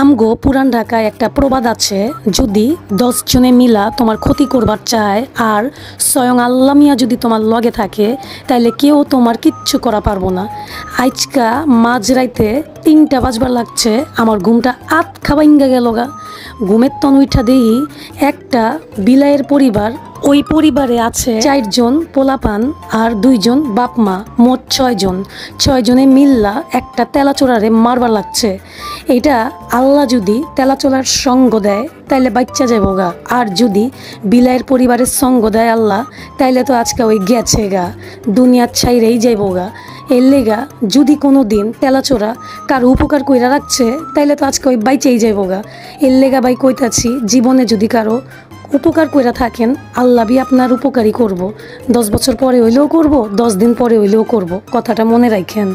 আমগো পুরান ঢাকায় একটা প্রবাদ আছে, যদি 10 জনে মিলা তোমার ক্ষতি করবার চায় আর স্বয়ং আল্লাহ মিয়া যদি তোমার লগে থাকে তাইলে কেউ তোমার কিচ্ছু করা পারবো না। আজকা মাঝরাইতে 3টা বাজবার লাগছে, আমার ঘুমটা আত খাবাইঙ্গা গেল গা। ঘুমের তন উঠা দেই একটা বিলাইয়ের পরিবার, ওই পরিবারে আছে 4 জন পোলাপান আর 2 জন বাপ মা, মোট 6 জন। 6 জনে মিল্লা একটা তেলাচোরারে মারবার লাগছে। এটা আল্লাহ যদি তেলাচোরার সঙ্গ দেয় তাইলে বাচ্চা যাবো গা, আর যদি বিলাইয়ের পরিবারের সঙ্গ দেয় আল্লাহ তাইলে তো আজকে ওই গেছে গা, দুনিয়ার ছাইরেই যাইবো গা। এর লেগা যদি কোনো দিন তেলাচোরা কারো উপকার কইরা রাখছে তাইলে তো আজকে ওই বাইচেই যাইবো গা। এর লেগা ভাই কইতাছি, জীবনে যদি কারো উপকার কইরা থাকেন আল্লাহ বি আপনার উপকারই করব। 10 বছর পরে হইলেও করব, 10 দিন পরে হইলেও করব, কথাটা মনে রাখেন।